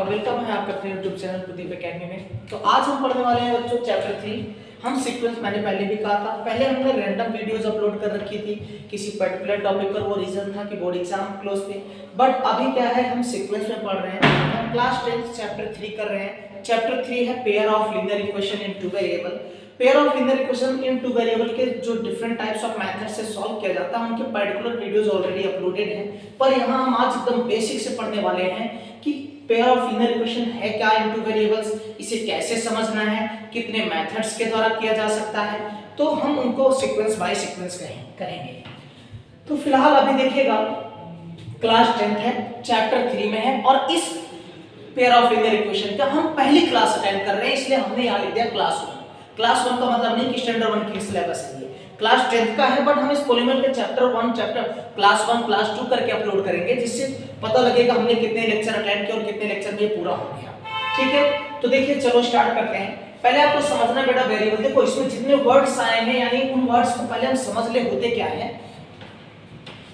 Welcome है आपका अपने YouTube चैनल प्रदीप एकेडमी में। तो आज हम पढ़ने वाले हैं बच्चों चैप्टर 3। हम सीक्वेंस मैंने पहले भी कहा था, पहले हमने रैंडम वीडियोस अपलोड कर रखी थी किसी पर्टिकुलर टॉपिक पर। वो रीजन था कि बोर्ड एग्जाम क्लोज थे। बट अभी क्या है, हम सीक्वेंस में पढ़ रहे हैं। हम क्लास 10 चैप्टर 3 कर रहे हैं। चैप्टर 3 है pair of linear equation in two variable. Pair of linear equation in two variable के जो डिफरेंट टाइप्स ऑफ मेथड से सॉल्व किया जाता है उनके पर्टिकुलर वीडियोस ऑलरेडी अपलोडेड हैं। पर यहाँ हम आज एकदम बेसिक से पढ़ने वाले हैं कि पेयर ऑफ लीनियर इक्वेशन है क्या इनटू वेरिएबल्स, इसे कैसे समझना है, कितने मेथड्स के द्वारा किया जा सकता है। तो हम उनको सीक्वेंस बाय सीक्वेंस करेंगे। तो फिलहाल अभी देखिएगा क्लास 10 है, चैप्टर 3 में है और इस पेयर ऑफ लीनियर इक्वेशन का हम पहली क्लास अटेंड कर रहे हैं, इसलिए हमने यहाँ लिख दिया क्लास 1। क्लास 1 का मतलब नहीं कि स्टैंडर्ड 1 की सिलेबस है, ये क्लास 10 का है। बट हम इस पॉलीमर के चैप्टर 1 चैप्टर क्लास 1 क्लास 2 करके अपलोड करेंगे, जिससे पता लगेगा हमने कितने लेक्चर अटेंड किए और कितने लेक्चर में ये पूरा हो गया। ठीक है, तो देखिए चलो स्टार्ट करते हैं। पहले आपको समझना बेटा वेरिएबल, देखो इसमें जितने वर्ड्स आए हैं यानी उन वर्ड्स को पहले हम समझ ले होते क्या है।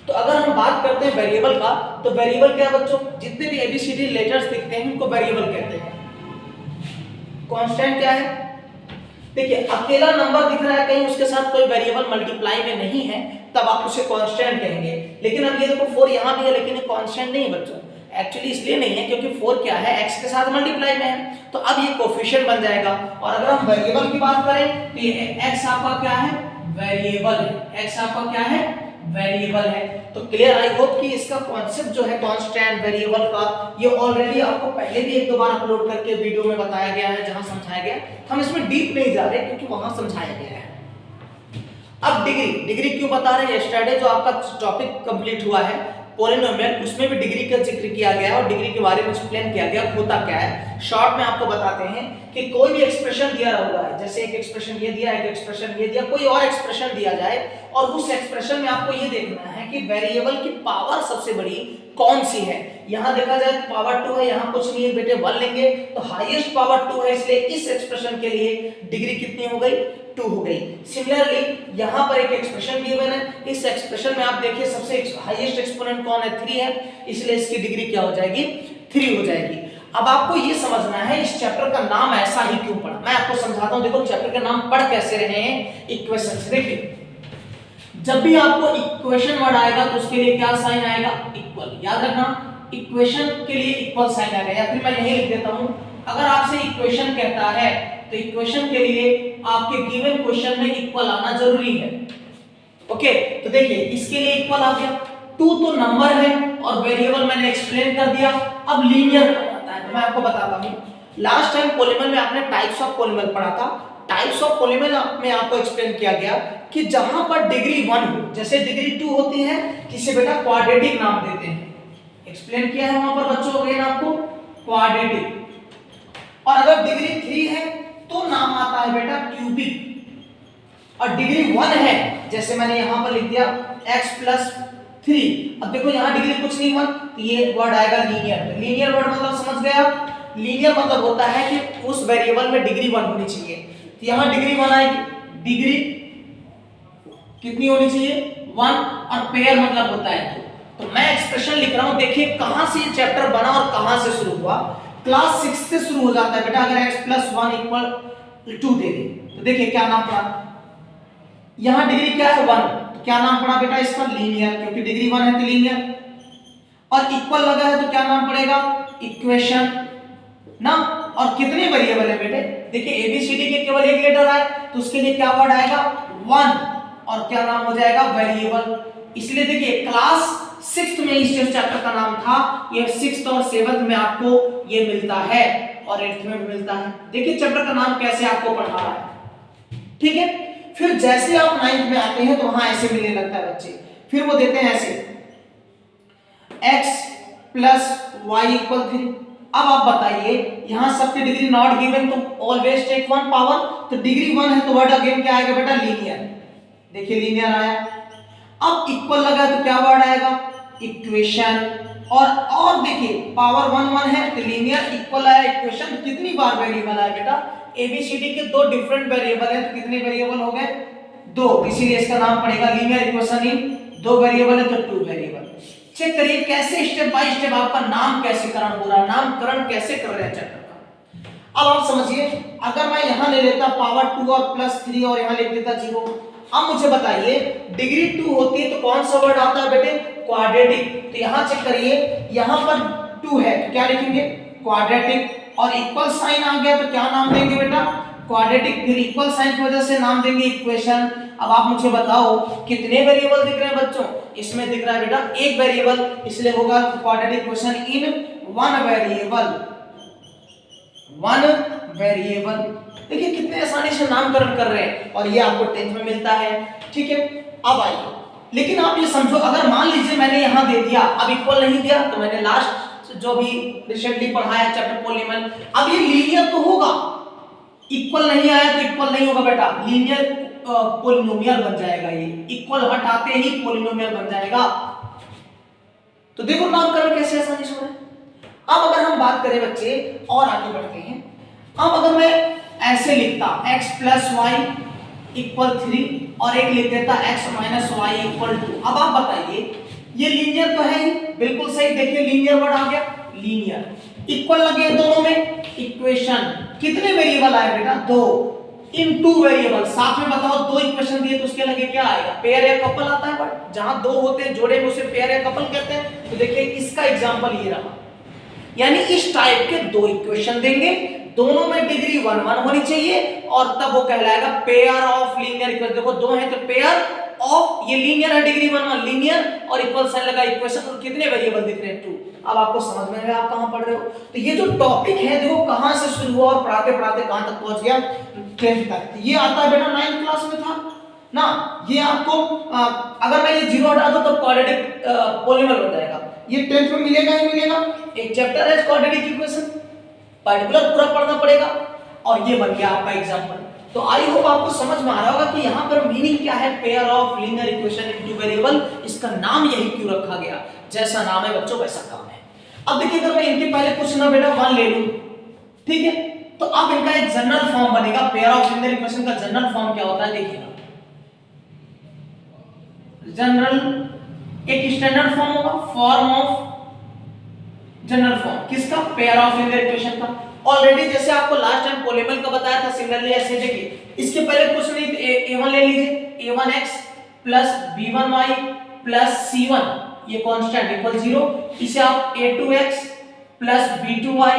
तो अगर हम बात करते हैं वेरिएबल का, तो वेरिएबल क्या है बच्चों, जितने भी एबीसीडी लेटर्स दिखते हैं उनको वेरिएबल कहते हैं। कांस्टेंट क्या है, देखिए अकेला नंबर दिख रहा है कहीं, उसके साथ कोई वेरिएबल मल्टीप्लाई में नहीं है, तब आप उसे कांस्टेंट कहेंगे। लेकिन अब ये देखो 4 यहाँ भी है लेकिन ये कांस्टेंट नहीं है बच्चों। एक्चुअली इसलिए नहीं है क्योंकि 4 क्या है, x के साथ मल्टीप्लाई में है, तो अब ये कोफिशिएंट बन जाएगा। और अगर हम वेरिएबल की बात करें तो ये x आपका क्या है, वेरिएबल है। x आपका क्या है, वेरिएबल है। तो क्लियर, आई होप कि इसका कॉन्सेप्ट जो है कांस्टेंट वेरिएबल का, ये ऑलरेडी आपको पहले भी एक दो बार अपलोड करके वीडियो में बताया गया है, जहां समझाया गया। हम इसमें डीप नहीं जा रहे क्योंकि वहां समझाया गया है। अब डिग्री क्यों बता रहे हैं, यस्टरडे जो आपका टॉपिक कंप्लीट हुआ है पॉलिनोमियल, उसमें भी डिग्री का जिक्र किया गया और डिग्री के बारे में एक्सप्लेन किया गया होता क्या है। शॉर्ट में आपको बताते हैं कि कोई भी एक्सप्रेशन दिया हुआ है, जैसे एक एक्सप्रेशन ये दिया, एक एक्सप्रेशन ये दिया, कोई और एक्सप्रेशन दिया जाए और उस एक्सप्रेशन में आपको ये देखना है कि वेरिएबल की पावर सबसे बड़ी कौन सी है। यहां देखा जाए तो पावर 2 है, यहां कुछ नहीं है बेटे, 1 लेंगे तो हाईएस्ट पावर 2 है, इसलिए इस एक्सप्रेशन के लिए डिग्री कितनी हो गई, 2 हो गई। सिमिलरली यहां पर एक एक्सप्रेशन दिए हुए हैं, इस एक्सप्रेशन में आप देखिए सबसे हाईएस्ट एक्सपोनेंट कौन है, 3 है, इसलिए इसकी डिग्री क्या हो जाएगी, 3 हो जाएगी। अब आपको ये समझना है इस चैप्टर का नाम ऐसा ही क्यों पड़ा, मैं आपको समझाता हूं। देखो चैप्टर का नाम पढ़ कैसे रहे हैं, इक्वेशंस। देखिए जब भी आपको इक्वेशन वर्ड आएगा तो उसके लिए क्या साइन आएगा, इक्वल। याद रखना, इक्वेशन के लिए इक्वल साइन आएगा। या फिर मैं यही लिख देता हूं, अगर आपसे इक्वेशन कहता है तो इक्वेशन के लिए आपके गिवन क्वेश्चन में इक्वल आना जरूरी है। ओके, तो देखिए इसके लिए इक्वल आ गया। 2 तो नंबर है और वेरिएबल मैंने एक्सप्लेन कर दिया। अब लीनियर कब आता है तो मैं आपको बताता हूं। लास्ट टाइम पॉलीमर में आपने टाइप्स ऑफ पॉलीमर पढ़ा था। टाइप्स ऑफ पॉलीमर में आपको एक्सप्लेन किया गया कि जहां पर डिग्री 1 हो, जैसे डिग्री 2 होती है, जिसे बेटा क्वाड्रेटिक नाम देते हैं। एक्सप्लेन किया है वहां पर बच्चों अगेन आपको, क्वाड्रेटिक। और अगर डिग्री 3 है तो नाम आता है बेटा क्यूबिक। और डिग्री 1 है, जैसे मैंने यहां पर लिख दिया x+3। अब देखो यहां डिग्री कुछ नहीं 1, तो ये वर्ड आएगा लीनियर। लीनियर वर्ड मतलब समझ गए आप, लीनियर मतलब होता है कि उस वेरिएबल में डिग्री 1 होनी चाहिए। तो यहां डिग्री 1 आएगी, डिग्री कितनी होनी चाहिए, 1, और पेयर मतलब होता है 2। तो मैं एक्सप्रेशन लिख रहा हूं, देखिए कहां से ये चैप्टर बना और कहां से शुरू हुआ। क्लास 6 से शुरू हो जाता है बेटा, अगर x+1 = 2 दे दे तो देखिए क्या नाम पड़ा, यहां डिग्री क्या है 1, तो क्या नाम पड़ा बेटा इसका, लीनियर, क्योंकि डिग्री 1 है तो लीनियर। और इक्वल लगा है तो क्या नाम पड़ेगा, इक्वेशन ना। और कितने वेरिएबल है बेटे, देखिए एबीसीडी के केवल एक लेटर आए तो उसके लिए क्या वर्ड आएगा, 1, और क्या नाम हो जाएगा, वेरिएबल। इसलिए देखिए क्लास 6th में इस चैप्टर का नाम था, ये 6th और 7th में आपको ये मिलता है और 8th में भी मिलता है। देखिए चैप्टर का नाम कैसे आपको पढ़ा रहा है। ठीक है, फिर जैसे आप 9th में आते हैं तो वहां ऐसे मिलने लगता है बच्चे, फिर वो देते हैं ऐसे x+y = 3। अब आप बताइए, यहां सबकी डिग्री नॉट गिवन तो ऑलवेज टेक 1 पावर, तो डिग्री 1 है तो वर्ड अगेन क्या आएगा बेटा, लीनियर। देखिए लीनियर आया। अब इक्वल लगा तो क्या वर्ड आएगा, इक्वेशन। और देखिए पावर 1 1 है तो लीनियर, इक्वल आया, इक्वेशन। कितनी बार वेरिएबल आया बेटा, एबीसीडी के 2 डिफरेंट वेरिएबल है तो कितने वेरिएबल हो गए, 2, इसीलिए इसका नाम पड़ेगा लीनियर इक्वेशन इन 2 वेरिएबल है तो 2 वेरिएबल। चेक करिए कैसे स्टेप बाय स्टेप आपका नाम कैसे करण हो रहा है, नामकरण कैसे कर रहे हैं चैप्टर का। अब आप समझिए, अगर मैं यहां ले लेता पावर 2 और +3 और यहां लिख देता 0। अब मुझे बताइए डिग्री 2 होती है तो कौन सा वर्ड आता है बेटे, क्वाड्रेटिक। तो यहां चेक करिए, यहां पर 2 है तो क्या लिखेंगे, क्वाड्रेटिक, और इक्वल साइन आ गया तो क्या नाम देंगे बेटा, क्वाड्रेटिक। फिर इक्वल साइन की वजह से नाम देंगे इक्वेशन। अब आप मुझे बताओ कितने वेरिएबल दिख रहे हैं बच्चों, इसमें दिख रहा है बेटा एक वेरिएबल, इसलिए होगा quadratic equation in one variable, one variable. देखिए कितने आसानी से नामकरण कर रहे हैं, और ये आपको 10th में मिलता है। ठीक है, अब आइए, लेकिन आप ये समझो, अगर मान लीजिए मैंने यहां दे दिया, अब इक्वल नहीं दिया, तो मैंने लास्ट जो भी रिसेंटली पढ़ाया है चैप्टर पॉलीनोमियल, अब ये लीनियर तो होगा, इक्वल नहीं आया तो इक्वल नहीं होगा बेटा, लीनियर पॉलीनोमियल बन जाएगा। ये इक्वल हटाते ही पॉलीनोमियल बन जाएगा। तो देखो नामकरण कैसे आसानी से हो रहा है। अब अगर हम बात करें बच्चे और आगे बढ़ते हैं, अब अगर मैं ऐसे लिखता x + y = 3 और एक लिख देता x - y = 2। अब आप बताइए ये लीनियर तो है ही, बिल्कुल सही। देखिए लीनियर वर्ड आ गया, लीनियर। इक्वल लगे दोनों में, इक्वेशन। कितने वेरिएबल आए बेटा, 2 इन 2 वेरिएबल। साथ में बताओ 2 इक्वेशन दिए तो उसके लगे क्या आएगा, पेयर या कपल आता है। बट जहां 2 होते हैं जोड़े में उसे पेयर या कपल कहते हैं। तो देखिए इसका एग्जांपल ये रहा, यानी इस टाइप के 2 इक्वेशन देंगे, दोनों में डिग्री 1 1 होनी चाहिए, और तब वो कहलाएगा पेयर ऑफ लीनियर इक्वेशन। देखो 2 है तो पेयर ऑफ, ये लीनियर है, डिग्री 1 1 लीनियर, और इक्वल साइन लगा इक्वेशन, और कितने वेरिएबल दिख रहे हैं, 2। अब आपको समझ में आएगा आप कहां पढ़ रहे हो। तो ये जो टॉपिक है देखो कहां से शुरू हुआ और पढ़ाते पढ़ाते कहां तक पहुंच गया, 10th तक। ये आता है बेटा 9th क्लास में था ना। ये आपको अगर मैं ये 0 हटा दूं तो क्वाड्रेटिक पॉलीनोमियल हो जाएगा। ये 10th में मिलेगा ही मिलेगा। एक चैप्टर है क्वाड्रेटिक इक्वेशन, पर्टिकुलर पूरा पढ़ना पड़ेगा, और ये बन गया आपका एग्जांपल। तो आई होप आपको समझ में आ रहा होगा कि यहाँ पर मीनिंग क्या है, pair of linear equation in 2 variable. इसका नाम यही क्यों रखा गया, जैसा नाम है बच्चों वैसा काम है। अब देखिए अगर मैं इनके पहले कुछ ना बेटा 1 ले लूं, ठीक है, तो अब इनका एक जनरल फॉर्म बनेगा। पेयर ऑफ लीनियर इक्वेशन का जनरल फॉर्म क्या होता है देखिएगा, जनरल एक स्टैंडर्ड फॉर्म होगा, फॉर्म ऑफ जनरल फॉर्म किसका, पेयर ऑफ लीनियर इक्वेशन का। ऑलरेडी जैसे आपको लास्ट टाइम पॉलीनोमियल का बताया था, सिमिलरली ऐसे देखिए, इसके पहले कुछ नहीं तो a1 ले लीजिए, a1x + b1y + c1, ये कांस्टेंट इक्वल 0। इसे आप a2x + b2y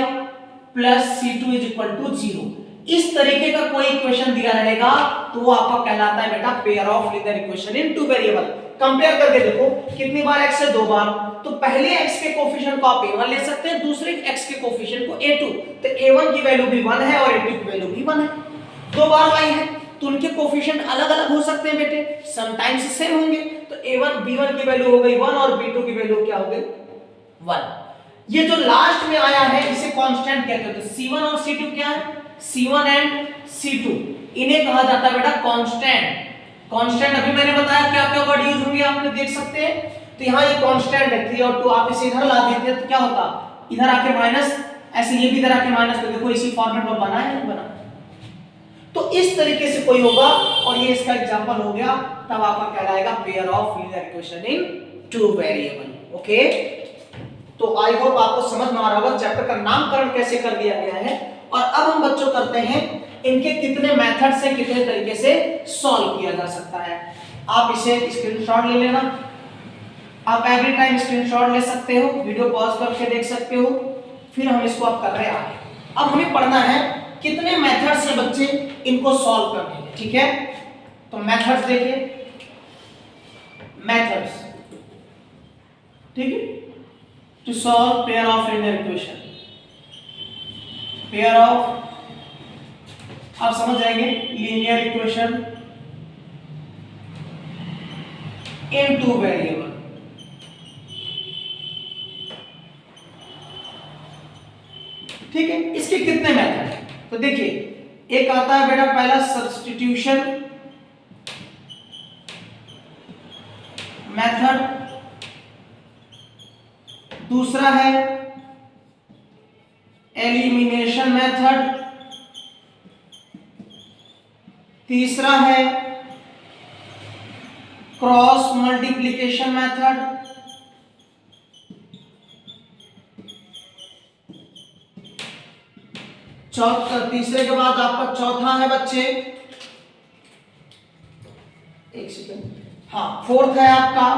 + c2 = 0। इस तरीके का कोई इक्वेशन दिया रहेगा तो वो आपका कहलाता है बेटा pair of linear equation in 2 variable. Compare करके देखो कितनी बार x है, 2 बार, तो पहले x के कोफिशिएंट को आप a1 ले सकते हैं, दूसरे x के कोफिशिएंट को a2। तो a1 की वैल्यू भी 1 है और a2 की वैल्यू भी 1 है। 2 बार y है तो उनके कोफिशिएंट अलग-अलग हो सकते हैं बेटे, समटाइम्स सेम होंगे। तो a1 b1 की वैल्यू हो गई 1 और b2 की वैल्यू क्या हो गई 1। ये जो लास्ट में आया है इसे कांस्टेंट कहते हैं। तो c1 और c2 क्या है, c1 एंड c2, इन्हें कहा जाता है बेटा कांस्टेंट। कांस्टेंट अभी मैंने बताया क्या क्या वर्ड यूज होंगे आपने देख सकते हैं। तो यहाँ ये कांस्टेंट है 3 और 2, आप इसे इधर ला देते तो क्या होता, इधर आके माइनस, ऐसे ये भी इधर आके माइनस, तो देखो इसी फॉर्मेट में बना है, बना। तो इस तरीके से कोई होगा और ये इसका एग्जांपल हो गया, तब आपका कहलाएगा pair of linear equation in 2 variable. Okay, तो आई होप आपको समझ में आ रहा होगा चैप्टर का नामकरण कैसे कर दिया गया है। और अब हम बच्चों करते हैं इनके कितने मेथड से कितने तरीके से सॉल्व किया जा सकता है। आप इसे स्क्रीनशॉट ले लेना, आप एवरी टाइम स्क्रीनशॉट ले सकते हो, वीडियो पॉज करके देख सकते हो, फिर हम इसको आप कर रहे हैं आगे। अब हमें पढ़ना है कितने मेथड से बच्चे इनको सॉल्व करने हैं, ठीक है। तो मेथड्स देखिए, मेथड्स, ठीक है, to solve pair of linear equation, pair of, आप समझ जाएंगे, लीनियर इक्वेशन इन 2 वेरिएबल। ठीक है, इसके कितने मेथड हैं तो देखिए, एक आता है बेटा पहला सब्स्टिट्यूशन मेथड, दूसरा है एलिमिनेशन मेथड, तीसरा है क्रॉस मल्टीप्लिकेशन मेथड, तीसरे के बाद आपका चौथा है बच्चे, एक सेकेंड, हाँ फोर्थ है आपका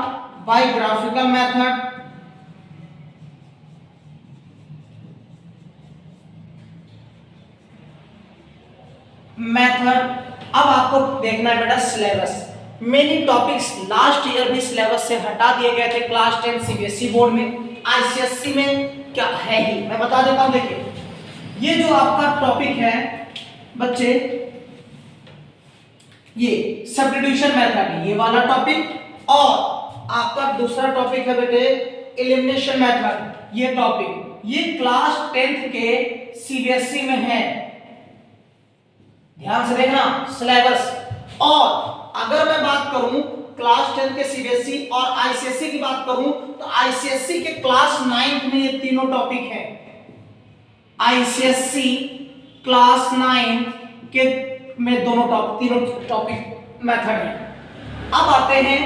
बायोग्राफिकल मेथड। अब आपको देखना है बेटा syllabus. Many topics last year भी सिलेबस से हटा दिए गए थे क्लास 10 सीबीएसई बोर्ड में, आईसीएसई में क्या है ही मैं बता देता हूं। देखिए ये जो आपका टॉपिक है बच्चे, ये सब्स्टिट्यूशन मेथड है ये वाला टॉपिक, और आपका दूसरा टॉपिक है बेटे एलिमिनेशन मेथड ये टॉपिक, ये क्लास 10th के सीबीएसई में है, ध्यान से देखना सिलेबस। और अगर मैं बात करूं क्लास 10 के सीबीएसई और आईसीएसई की बात करूं तो आईसीएसई के क्लास 9 में ये तीनों टॉपिक हैं। आईसीएसई क्लास 9 के में तीनों टॉपिक मेथड हैं। अब आते हैं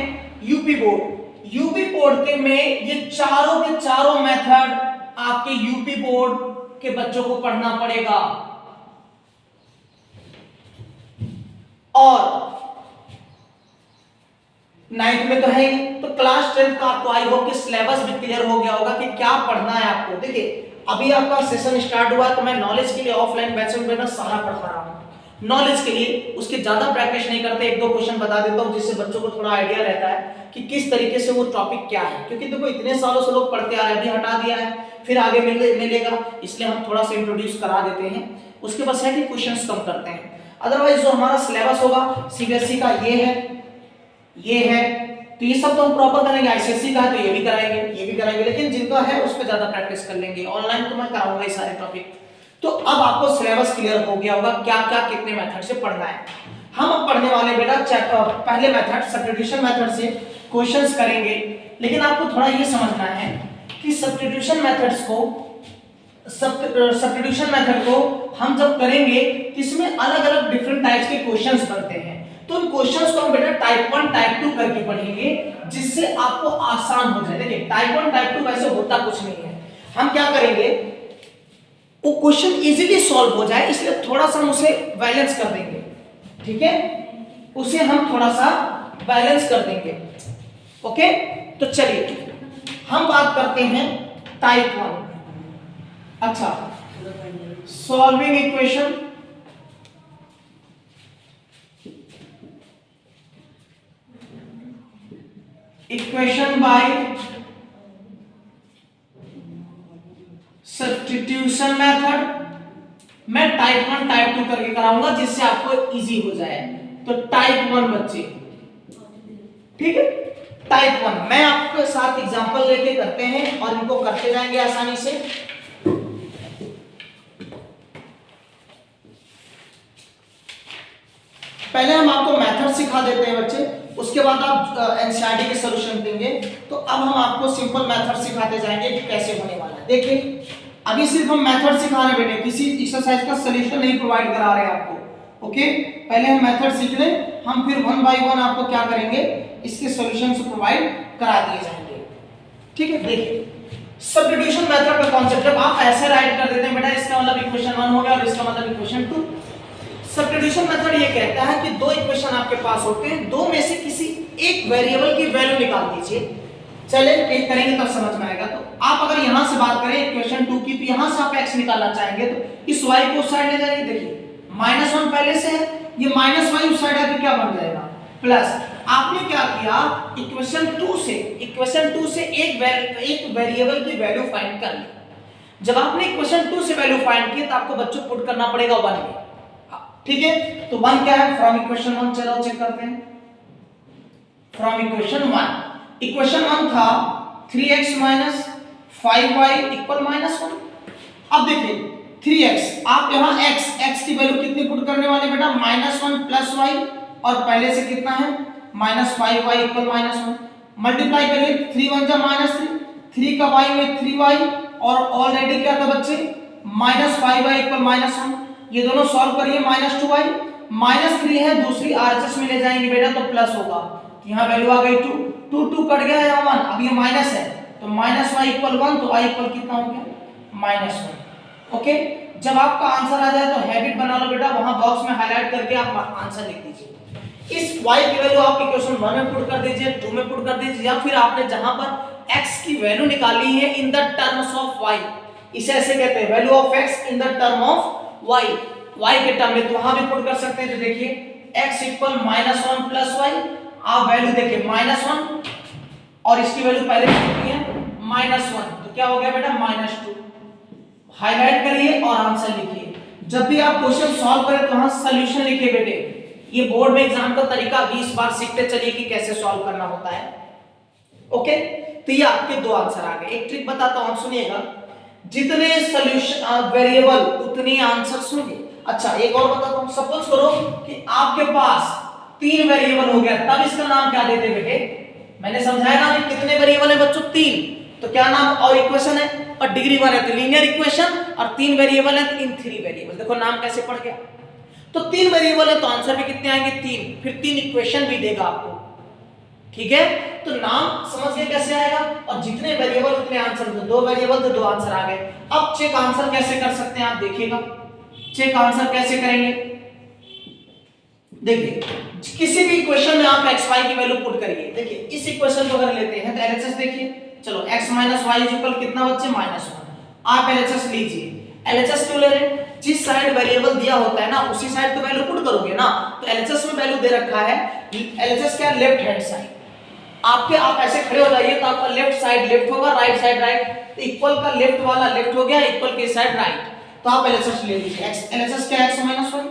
यूपी बोर्ड। यूपी बोर्ड के में ये चारों के चारों मेथड आपके यूपी बोर्ड के बच्चों को पढ़ना पड़ेगा। और 9th में तो है ही, तो क्लास 10 का आपको आई होप कि सिलेबस भी क्लियर हो गया होगा कि क्या पढ़ना है आपको। देखिए अभी आपका सेशन स्टार्ट हुआ तो मैं नॉलेज के लिए ऑफलाइन बैच में सारा पढ़ा रहा हूं, नॉलेज के लिए। उसके ज्यादा प्रैक्टिस नहीं करते, एक दो क्वेश्चन बता देता हूं जिससे बच्चों को थोड़ा आइडिया रहता है कि किस तरीके से वो टॉपिक क्या है, क्योंकि देखो इतने सालों से लोग पढ़ते आ रहे हैं, अभी हटा दिया है फिर आगे मिलेगा, इसलिए हम थोड़ा सा इंट्रोड्यूस करा देते हैं। उसके बाद है कि क्वेश्चंस कम करते हैं। अदरवाइज जो हमारा सिलेबस होगा सीबीएसई का ये है, तो ये सब तो हम प्रॉपर करेंगे। आईसीएसई का है तो ये भी कराएंगे, लेकिन जिनका है उस पर ज्यादा प्रैक्टिस कर लेंगे। ऑनलाइन तो मैं कराऊंगा ये सारे टॉपिक। तो अब आपको सिलेबस क्लियर हो गया होगा क्या क्या कितने मेथड से पढ़ना है। हम अब पढ़ने वाले बेटा पहले मेथड सब्स्टिट्यूशन मेथड से क्वेश्चंस करेंगे, लेकिन आपको थोड़ा ये समझना है कि सब्स्टिट्यूशन मेथड को हम जब करेंगे तो इसमें अलग अलग डिफरेंट टाइप्स के क्वेश्चंस बनते हैं। तो उन क्वेश्चंस को हम बेटा टाइप 1 टाइप 2 करके पढ़ेंगे, जिससे आपको आसान हो जाए। देखिए टाइप 1 टाइप 2 वैसे होता कुछ नहीं है, हम क्या करेंगे वो क्वेश्चन इजीली सॉल्व हो जाए, इसलिए थोड़ा सा हम उसे बैलेंस कर देंगे। ठीक है, उसे हम थोड़ा सा बैलेंस कर देंगे। ओके, तो चलिए हम बात करते हैं टाइप 1। अच्छा, solving equation. Equation by substitution method मैं टाइप 1 टाइप 2 करके कराऊंगा, जिससे आपको इजी हो जाए। तो टाइप 1 बच्चे, ठीक है, टाइप 1 मैं आपके साथ एग्जांपल लेके करते हैं और इनको करते जाएंगे आसानी से। पहले हम आपको मेथड सिखा देते हैं बच्चे, उसके बाद आप एनसीईआरटी के सॉल्यूशन देंगे। तो अब हम आपको सिंपल मेथड सिखाते जाएंगे कि कैसे होने वाला है। देखिए अभी सिर्फ हम मेथड सिखा रहे हैं बेटे, किसी एक्सरसाइज का सॉल्यूशन नहीं प्रोवाइड करा रहे हैं आपको। ओके, पहले हम मेथड सीख लें, हम फिर 1 बाय 1 आपको क्या करेंगे इसके सॉल्यूशन से प्रोवाइड करा दिए जाएंगे। ठीक है, देखिए सब्स्टिट्यूशन मेथड का कांसेप्ट जब आप ऐसे राइट कर देते हैं बेटा, इसका मतलब इक्वेशन 1 हो गया और इसका मतलब इक्वेशन 2। सब्स्टिट्यूशन मेथड ये कहता है कि दो इक्वेशन आपके पास होते हैं, दो में से किसी एक वेरिएबल की वैल्यू निकाल दीजिए। चले टेस्ट करेंगे तब समझ में आएगा। तो आप अगर यहां से बात करें इक्वेशन 2 की, तो यहां से आप x निकालना चाहेंगे तो इस y को उस साइड ले जाइए। देखिए -1 पहले से है, ये -y उस साइड आके क्या बन जाएगा प्लस। आपने क्या किया इक्वेशन 2 से एक वेरिएबल की वैल्यू फाइंड कर ली। जब आपने इक्वेशन 2 से वैल्यू फाइंड की तो आपको बच्चों पुट करना पड़ेगा 1 में। ठीक है, तो 1 क्या है फ्रॉम इक्वेशन 1, चलो चेक करते हैं। फ्रॉम इक्वेशन 1, इक्वेशन 1 था 3x - 5y = -1। अब देखिए 3x, आप यहां x की वैल्यू कितनी पुट करने वाले बेटा -1 + y, और पहले से कितना है -5y = -1। मल्टीप्लाई करिए, 3 × 1 = -3, 3 का y में 3y, और ऑलरेडी क्या था बच्चे -5y = -1। ये दोनों सॉल्व करिए, -2y, -3 है दूसरी आरएचएस में ले जाएंगे बेटा तो प्लस होगा। यहाँ वैल्यू आ गई 2 2 कट गया यहाँ 1, अब ये माइनस है तो -y = 1, तो y = कितना हो गया -1। ओके, जब आपका आंसर आ जाए तो हैबिट बना लो बेटा, वहां बॉक्स में हाईलाइट करके आप आंसर लिख दीजिए। इस y की वैल्यू आप इक्वेशन 1 में पुट कर दीजिए, 2 में पुट कर दीजिए, या फिर आपने जहां पर x की वैल्यू निकाली है in the terms of y, इसे ऐसे कहते हैं value of x in the term of y, y के टर्म में, तो वहां भी पुट कर सकते हैं। तो देखिए x इक्वल -1 प्लस y, आप वैल्यू देखिए -1 और इसकी वैल्यू पहले कितनी है -1, तो क्या हो गया बेटा -2। हाईलाइट करिए और आंसर लिखिए। जब भी आप क्वेश्चन सॉल्व करें तो वहां सॉल्यूशन लिखिए बेटे। ये बोर्ड में एग्जाम का तरीका 20 बार सीखते चलिए कि कैसे सॉल्व करना होता है। ओके, तो ये आपके दो आंसर आ गए। एक ट्रिक बताता हूं, सुनिएगा। जितने सॉल्यूशन वेरिएबल उतने आंसर्स होंगे। अच्छा, एक और बताता हूं, सपोज करो कि आपके पास 3 वेरिएबल हो गया, तब इसका नाम क्या देते बेटे? मैंने समझाया ना कि कितने वेरिएबल है बच्चों? 3, तो क्या नाम? और इक्वेशन है और डिग्री 1 है तो लीनियर इक्वेशन, और 3 वेरिएबल है तो इन 3 वेरिएबल। देखो नाम कैसे पड़ गया। तो 3 वेरिएबल है तो आंसर भी कितने आएंगे? 3, फिर 3 इक्वेशन भी देगा आपको। ठीक है, तो नाम समझ गए कैसे आएगा, और जितने वेरिएबल उतने आंसर। तो 2 वेरिएबल तो 2 आंसर आ गए। अब चेक आंसर कैसे कर सकते हैं आप देखिएगा। चेक आंसर कैसे करेंगे? देखिए, किसी भी इक्वेशन में आप x y की वैल्यू पुट करिए। देखिए इस इक्वेशन को अगर लेते हैं तो LHS देखिए, चलो x माइनस वाई इक्वल कितना बच्चे? -1। आप LHS लीजिए। LHS क्यों ले रहे हैं? जिस साइड वेरिएबल दिया होता है ना उसी साइड तो वैल्यू पुट करोगे ना। तो LHS में वैल्यू दे रखा है, LHS क्या? Left hand side. आपके आप ऐसे खड़े हो जाइए तो आपका लेफ्ट साइड लेफ्ट होगा, राइट साइड राइट। तो इक्वल का लेफ्ट वाला लेफ्ट हो गया, इक्वल की साइड राइट। तो आप LHS ले लीजिए। LHS क्या है? x minus 1।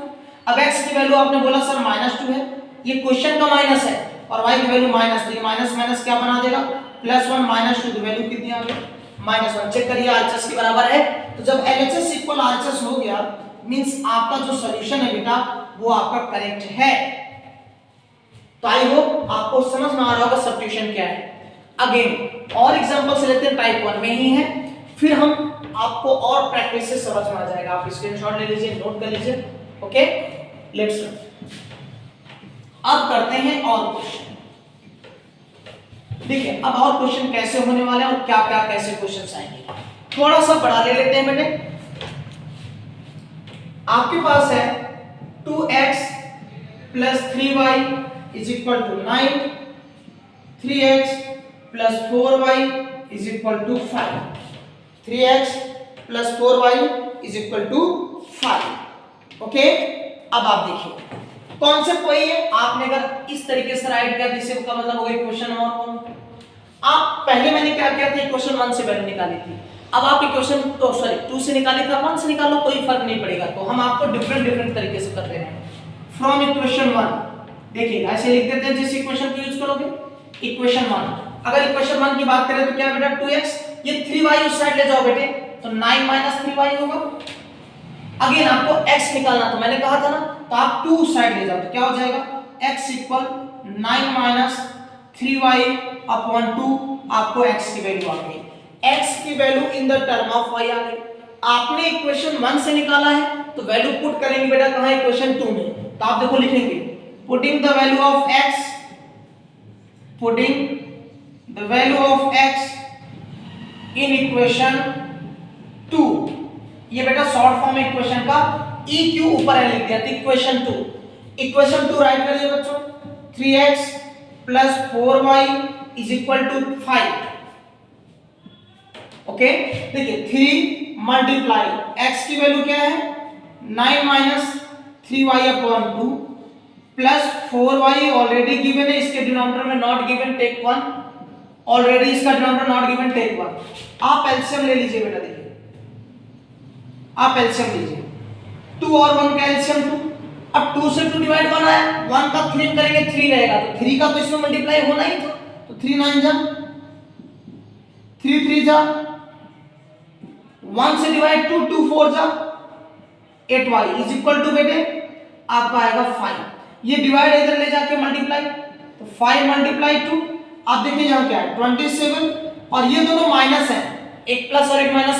अब x की वैल्यू आपने बोला सर -2 है, ये क्वेश्चन का माइनस है, और y की वैल्यू माइनस, तो ये माइनस माइनस क्या बना देगा? +1 -2, तो वैल्यू कितनी आ गई? -1। चेक करिए RHS के बराबर है। तो जब LHS इक्वल RHS हो गया मींस आपका जो सॉल्यूशन है बेटा वो आपका करेक्ट है। तो आई होप आपको समझ में आ रहा होगा सब्स्टिट्यूशन क्या है। अगेन और एग्जांपल से लेते हैं, टाइप 1 में ही है, फिर हम आपको और प्रैक्टिस से समझ में आ जाएगा। आप स्क्रीनशॉट ले लीजिए, नोट कर लीजिए। ओके, लेट्स अब करते हैं और क्वेश्चन। देखिए अब और क्वेश्चन कैसे होने वाले हैं और क्या क्या कैसे क्वेश्चंस आएंगे। थोड़ा सा बड़ा ले लेते हैं बेटे। आपके पास है 2x + 3y = 9, 3x + 4y = 5, 3x + 4y = 5। Okay, अब आप देखिए कॉन्सेप्ट वही है। आपने अगर इस तरीके से राइट किया तो इसका मतलब हो गया इक्वेशन नंबर 1। आप पहले मैंने क्या किया था, इक्वेशन 1 से वैल्यू निकाली थी। अब आप इक्वेशन 2 से निकाली था, 1 से निकालो, कोई फर्क नहीं पड़ेगा। तो हम आपको डिफरेंट तरीके से कर रहे हैं। फ्रॉम इक्वेशन 1 देखिए ऐसे लिख देते हैं, जिस इक्वेशन को यूज करोगे इक्वेशन 1। अगर इक्वेशन 1 की बात करें तो क्या बेटा 2x, ये 3y उस साइड ले जाओ बेटे, तो 9 - 3y होगा। अगेन आपको x निकालना, तो मैंने कहा था ना, तो आप 2 साइड ले जाओ तो क्या हो जाएगा? x = 9 - 3y/2। आपको x की वैल्यू आ गई। x की value in the term of y आ गई। आपने इक्वेशन 1 से निकाला है तो वैल्यू पुट करेंगे बेटा कहां? इक्वेशन 2 में। तो आप देखो लिखेंगे putting the value of x, putting the value of x in equation 2। ये बेटा शॉर्ट फॉर्म है इक्वेशन का, EQ ऊपर है लिख दिया, तो इक्वेशन 2। इक्वेशन 2 राइट करिए बच्चों, 3x + 4y = 5। ओके, देखिए 3 × x की वैल्यू क्या है? 9 - 3y/2 plus 4y already given है, इसके डिनोमिनेटर में नॉट गिवन, टेक 1। ऑलरेडी इसका डिनोमिनेटर नॉट गिवन, टेक 1। आप एलसीएम ले लीजिए बेटा। देखिए आप एलसीएम लीजिए, 2 और 1 का एलसीएम 2। अब 2 से 2 डिवाइड 1 आया, 1 का 3 करेंगे 3 रहेगा, तो 3 का तो इसमें मल्टीप्लाई होना ही था, तो 3 9 जा, 3 3 जा, 1 से डिवाइड 2 2 4 जा, 8y = बेटे आपका आएगा 5। ये डिवाइड इधर ले जाके मल्टीप्लाई, तो 5 × 2। आप देखिए यहां क्या है 27, और ये दोनों माइनस है, एक प्लस और एक माइनस,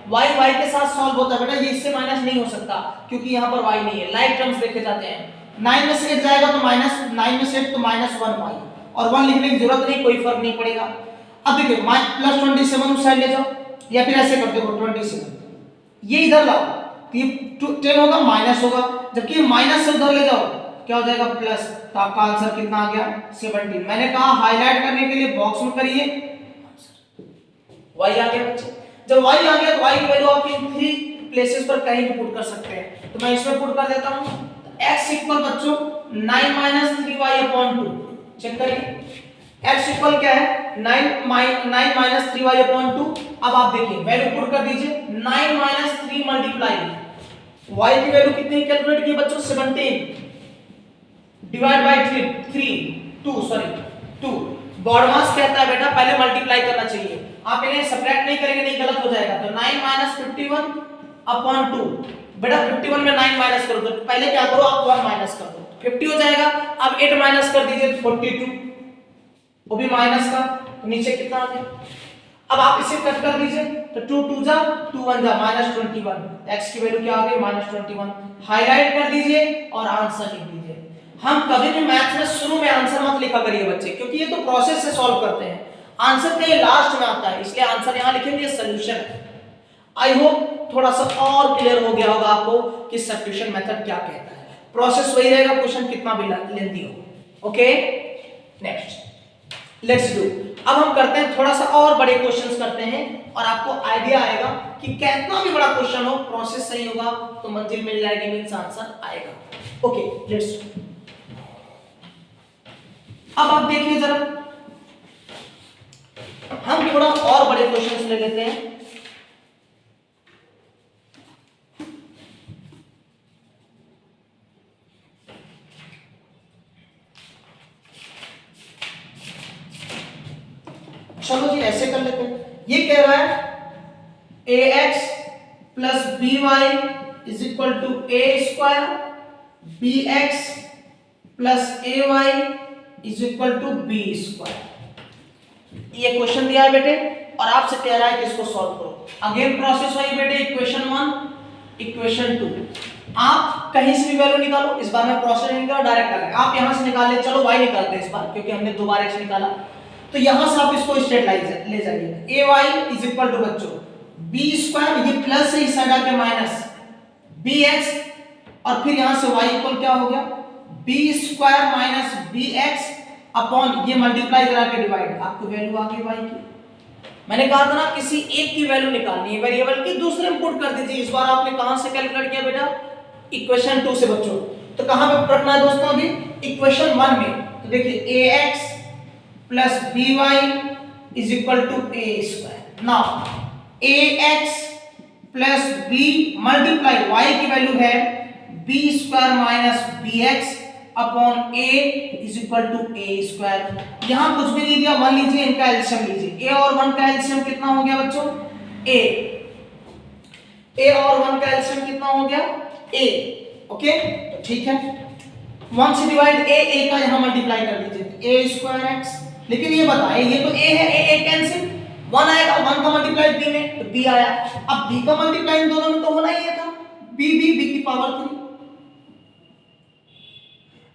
y के साथ सॉल्व होता है बेटा, ये इससे माइनस नहीं हो सकता क्योंकि यहां पर y नहीं है, लाइक टर्म्स देखे जाते हैं। 9 में से 8 जाएगा तो माइनस, 9 में से 8 तो -1y, और 1 लिखने की जरूरत नहीं, कोई फर्क नहीं पड़ेगा। अब देखिए +27 उस साइड ले जाओ, या फिर ऐसे कर दो 27, ये इधर लाओ तो ये 10 होगा माइनस होगा, जबकि ये माइनस से उधर ले जाओ क्या हो जाएगा प्लस। तो आपका आंसर कितना आ गया 17। मैंने कहा हाईलाइट करने के लिए बॉक्स में करिए, y आ गया बच्चे। जब y आ गया तो y की वैल्यू आप इन 3 प्लेसेस पर कहीं भी पुट कर सकते हैं। तो मैं इसमें पुट कर देता हूं x इक्वल बच्चों 9 - 3y/2। चेक करिए x इक्वल क्या है 9 - 3y/2। अब आप देखिए वैल्यू पुट कर दीजिए 9 - 3 मल्टीप्लाई y की वैल्यू कितनी कैलकुलेट की बच्चों 17 डिवाइड बाय 2 बॉड मास कहता है बेटा पहले मल्टीप्लाई करना चाहिए, आप इन्हें सब्ट्रैक्ट नहीं करेंगे नहीं गलत हो जाएगा। तो 9 - 51/2 बेटा 51 में 9 माइनस करो तो पहले क्या करो आप 1 माइनस कर दो 50 हो जाएगा। अब 8 माइनस कर दीजिए 42 वो भी माइनस का, तो नीचे कितना आ गया। अब आप इसे कट कर दीजिए तो 2 2 जा 2 1 जा -21। x की वैल्यू क्या आ गई -21। हाईलाइट कर दीजिए और आंसर लिख दीजिए। हम कभी भी मैथ्स में शुरू में आंसर मत लिखा करिए बच्चे, क्योंकि ये तो प्रोसेस से सॉल्व करते हैं, आंसर तो ये लास्ट में आता है, इसलिए आंसर यहां लिखेंगे सॉल्यूशन। आई होप थोड़ा सा और क्लियर हो गया होगा आपको कि सब्स्टिट्यूशन मेथड क्या कहता है। प्रोसेस वही रहेगा, क्वेश्चन कितना भी लेंथी हो। Okay next let's do. अब हम करते हैं थोड़ा सा और बड़े क्वेश्चंस करते हैं और आपको आइडिया आएगा कि कितना भी बड़ा क्वेश्चन हो प्रोसेस सही होगा तो मंजिल मिल जाएगी, मींस आंसर आएगा। Okay let's do. अब आप देखिए जरा हम थोड़ा और बड़े क्वेश्चंस ले लेते हैं। चलो जी ऐसे कर लेते हैं। ये कह रहा है ax plus by is equal to a square, bx plus ay is equal to b square. ये क्वेश्चन दिया है बेटे और आपसे कह रहा है कि इसको सॉल्व करो। अगेन प्रोसेस वही बेटे, इक्वेशन 1 इक्वेशन 2 आप कहीं से भी वैल्यू निकालो। इस बार मैं प्रोसेस नहीं निकाला डायरेक्ट कर रहा है, आप यहां से निकाल ले। चलो y निकालते हैं इस बार क्योंकि हमने 2 बार x निकाला, तो यहां से आप इसको स्ट्रेट लाइन ले जाइएगा। ay इज इक्वल टू बच्चों b स्क्वायर, ये प्लस है इस साइड आके माइनस bx और फिर यहां से y इक्वल क्या हो गया b square minus bx upon ये मल्टीप्लाई करा के डिवाइड, आपको वैल्यू आ गई y की। मैंने कहा था ना किसी एक की वैल्यू निकालनी है वेरिएबल की, दूसरे में पुट कर दीजिए। इस बार आपने कहां से कैलकुलेट किया बेटा इक्वेशन 2 से बच्चों। तो कहां पे रखना है दोस्तों अभी इक्वेशन 1 में। तो देखिए ax plus by is equal to a square. Now ax plus b multiply y की वैल्यू है b square minus bx upon a is equal to a square. यहां कुछ भी नहीं दिया, 1 लीजिए, इनका एलसीएम लीजिए। a और 1 का एलसीएम कितना हो गया बच्चों a और 1 का एलसीएम कितना हो गया a। ओके तो ठीक है 1 से डिवाइड a का यहां मल्टीप्लाई कर दीजिए a स्क्वायर x। लेकिन ये बताइए ये तो a है, a कैंसिल 1 आएगा, 1 का मल्टीप्लाई b में तो b आया। अब b का मल्टीप्लाई इन दोनों में तो होना ही है था, b की पावर 3,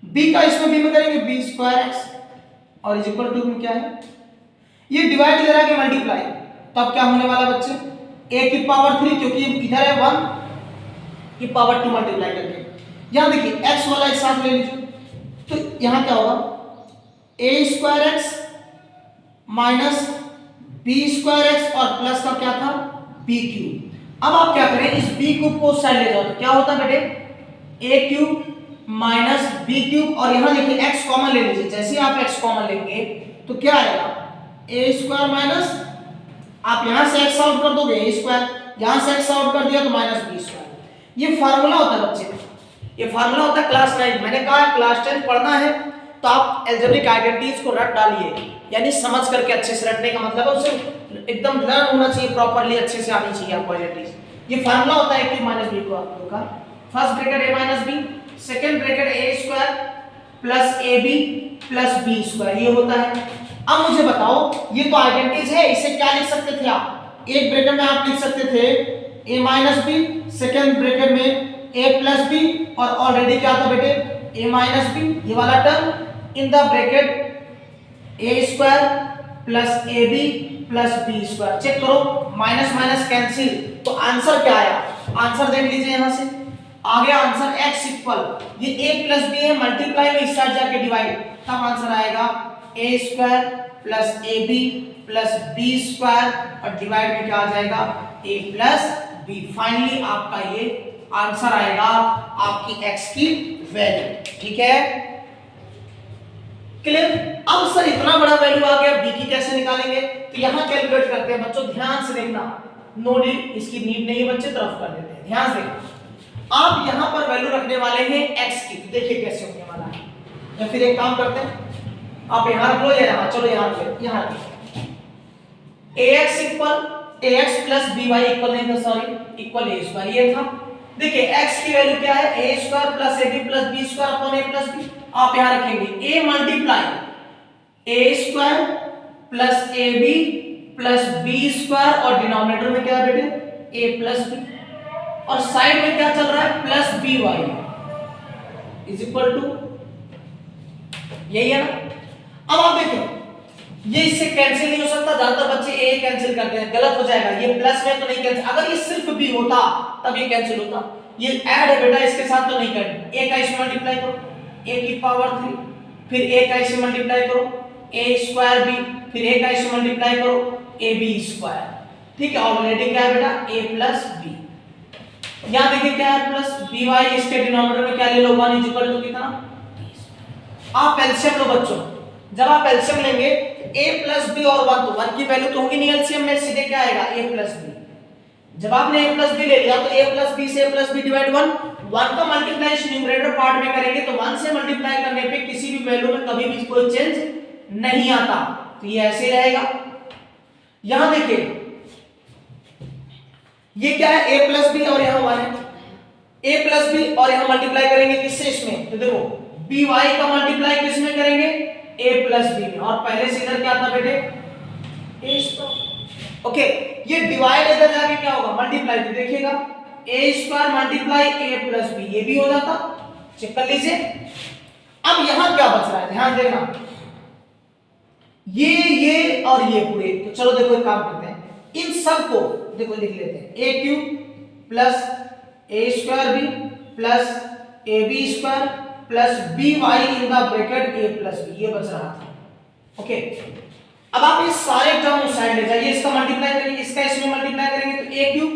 b का इसमें b में करेंगे b स्क्वायर x और इज इक्वल टू में क्या है ये डिवाइड इधर आके मल्टीप्लाई, तब क्या होने वाला बच्चे a की पावर 3 क्योंकि इधर है 1 की पावर 2 मल्टीप्लाई करके। यहां देखिए x वाला एक साथ ले लीजिए तो यहां क्या होगा a square x minus b square x और प्लस का क्या था b क्यूब। अब आप क्या करें इस b क्यूब को उस साइड ले जाओ तो क्या होता है बेटे a cube minus b cube और यहां देखिए x कॉमन ले लीजिए। जैसे ही आप x कॉमन लेंगे तो क्या आएगा a स्क्वायर माइनस, आप यहां से x आउट कर दोगे a स्क्वायर, यहां से x आउट कर दिया तो माइनस b स्क्वायर। ये फार्मूला होता है बच्चे, ये फार्मूला होता है क्लास 9। मैंने कहा क्लास 10 पढ़ना है तो आप अलजेब्रिक आइडेंटिटीज को रट डालिए, यानी समझ करके अच्छे से रटने का मतलब है उसे एकदम लर्न होना चाहिए प्रॉपर्ली, अच्छे से आनी चाहिए आपको आइडेंटिटीज। ये फार्मूला होता है कि माइनस b को आप लोगों का first bracket a minus b, second bracket a square plus ab plus b square, ये होता है। अब मुझे बताओ ये तो आइडेंटिटीज है, इसे क्या लिख सकते थे आप, एक ब्रैकेट में आप लिख सकते थे a minus b, second bracket में a प्लस b और ऑलरेडी क्या था बेटे a माइनस b, ये वाला term in the bracket a square plus ab plus b square. Check करो माइनस माइनस कैंसिल, तो आंसर क्या आया आंसर देख लीजिए यहां से आ गया आंसर x इक्वल, ये a प्लस b है, मल्टीप्लाई में इस साइड जाके डिवाइड, तब आंसर आएगा a square plus ab plus b square और डिवाइड में क्या आ जाएगा a प्लस b। फाइनली आपका ये आंसर आएगा आपकी x की वैल्यू। ठीक है, क्लियर। अब सर इतना बड़ा वैल्यू आ गया, b की कैसे निकालेंगे? तो यहां कैलकुलेट करते हैं बच्चों, ध्यान से देखना, नो नीड, इसकी नीड नहीं है बच्चे, तरफ कर देते हैं। ध्यान से देखना, आप यहां पर वैल्यू रखने वाले हैं x की, तो देखिए कैसे होने वाला है। या फिर एक काम करते हैं, आप यहां रख लो या यहां, चलो यहां रख लो, यहां रख लो ax equal ax plus by equal नहीं था, सॉरी इक्वल a स्क्वायर, ये था। देखिए x की वैल्यू क्या है, a square plus ab plus b square upon a plus b। आप यहां रखेंगे a multiply a square plus ab plus b square और डिनोमिनेटर में क्या है बेटे a प्लस b, और साइड में क्या चल रहा है plus by is equal to, यही है ना। अब आप देखो ये इससे कैंसिल नहीं हो सकता, ज्यादातर बच्चे a कैंसिल करते हैं, गलत हो जाएगा, ये प्लस में तो नहीं कैंसिल, अगर ये सिर्फ b होता तब ये कैंसिल होता, ये ऐड है बेटा, इसके साथ तो नहीं करना, a का इसमें मल्टीप्लाई करो a की पावर 3, फिर a का इसमें मल्टीप्लाई करो a स्क्वायर b, फिर a का इसमें मल्टीप्लाई करो ab स्क्वायर। ठीक है, ऑलरेडी क्या है बेटा a प्लस b, यहां देखिए क्या है प्लस by, इसके डिनोमिनेटर में क्या ले लो 1 इज इक्वल टू कितना, आप एलसीएम लो बच्चों, जब आप एलसीएम लेंगे a प्लस b और 1, तो 1 की वैल्यू तो होगी नहीं एलसीएम में, सीधे क्या आएगा a प्लस b। जब आपने a प्लस b ले लिया तो a प्लस b से a प्लस b डिवाइड 1 का मल्टीप्लाई न्यूमरेटर पार्ट में करेंगे, तो 1 से मल्टीप्लाई करने पे किसी भी वैल्यू में कभी भी कोई चेंज नहीं आता, तो ये ऐसे रहेगा। यहां देखिए ये क्या है a प्लस b और यहां 1 है, a प्लस b और यहां मल्टीप्लाई करेंगे किससे, इसमें, तो देखो by का मल्टीप्लाई किस में करेंगे a प्लस b में, और पहले से इधर क्या था बेटे a स्क्वायर। ओके, ये डिवाइड इधर जाके क्या होगा मल्टीप्लाई, तो देखिएगा a square multiply a plus b, ये भी हो जाता, चेक कर लीजिए। अब यहां क्या बच रहा है, ध्यान देना, ये और ये पूरे, तो चलो देखो एक काम करते हैं, इन सब को देखो लिख लेते हैं, a cube plus a square b plus ab square plus by in the bracket a plus b, ये बच रहा था। ओके, अब आप ये सारे टर्म उस साइड ले जाइए, इसका मल्टीप्लाई करिए, इसका इसमें मल्टीप्लाई करेंगे तो a क्यूब,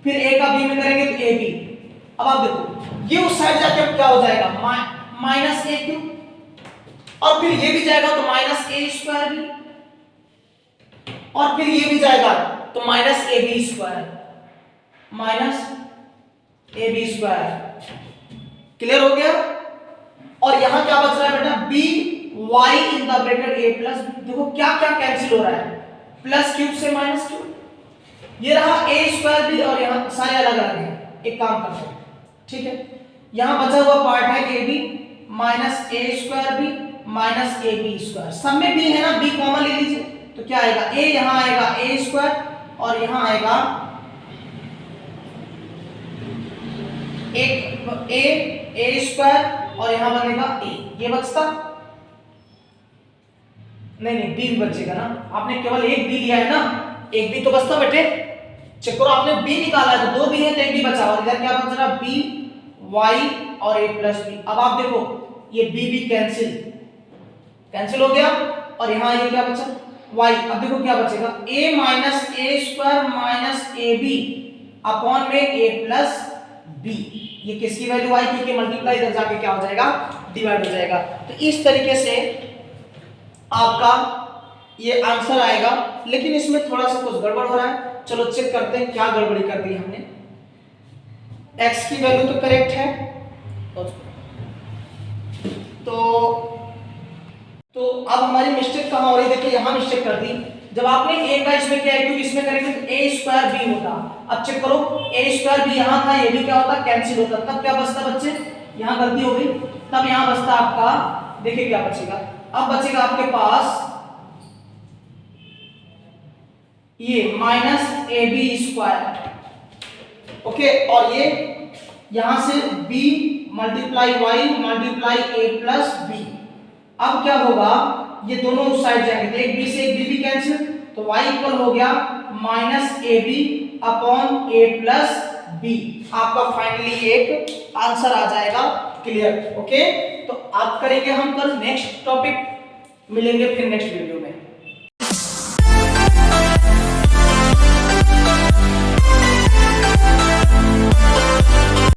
फिर a का b में करेंगे तो ab। अब आप देखो ये उस साइड जाके क्या हो जाएगा माइनस a क्यूब, और फिर ये भी जाएगा तो माइनस a स्क्वायर भी, और फिर ये भी जाएगा तो minus ab square, minus ab square. Clear हो गया। और यहां क्या बच रहा है बेटा b y in the bracket a plus b। देखो क्या क्या कैंसिल हो रहा है, प्लस क्यूब से माइनस क्यूब, ये रहा a स्क्वायर भी, और यहां सारे अलग अलग हैं। एक काम करते हैं, ठीक है, यहां बचा हुआ पार्ट है ab minus a square b minus ab square, सब में b है ना, b कॉमन ले लीजिए, तो क्या आएगा a, यहां आएगा a स्क्वायर और यहां आएगा एक a स्क्वायर और यहां बनेगा a, ये बचता नहीं, b भी बचेगा ना, आपने केवल एक b लिया है ना, एक b तो बचता बेटे, चेक करो, आपने b निकाला है तो 2 b है तो एक b बचा, और इधर क्या बच रहा b y और a प्लस b। अब आप देखो ये b भी कैंसिल हो गया, और यहां ये क्या बचा y। अब देखो क्या बचेगा a minus a square minus ab upon में a प्लस b, ये किसकी वैल्यू आई की, मल्टीप्लाई इधर जाके क्या हो जाएगा डिवाइड हो जाएगा। तो इस तरीके से आपका ये आंसर आएगा, लेकिन इसमें थोड़ा सा कुछ गड़बड़ हो रहा है, चलो चेक करते हैं क्या गड़बड़ी कर दी हमने। x की वैल्यू तो करेक्ट है, तो अब हमारी मिस्टेक कहां हो रही, देखिए यहां मिस्टेक कर दी, जब आपने a का इसमें क्या है क्योंकि इसमें करेंगे तो a स्क्वायर b होता, अब चेक करो a स्क्वायर b यहां था, ये भी क्या होता कैंसिल होता, तब क्या बचता बच्चे, यहां गलती हो गई, तब यहां बचता आपका, देखिए क्या बचेगा, अब बचेगा आपके पास ये माइनस ab स्क्वायर। ओके, और ये यहां से b multiply y multiply a plus b। अब क्या होगा, ये दोनों उस साइड जाएंगे तो एक b से एक b भी कैंसिल, तो y इक्वल हो गया minus ab upon a plus b, आपका फाइनली एक आंसर आ जाएगा। क्लियर? ओके, तो आप करेंगे हम कल नेक्स्ट टॉपिक, मिलेंगे फिर नेक्स्ट वीडियो।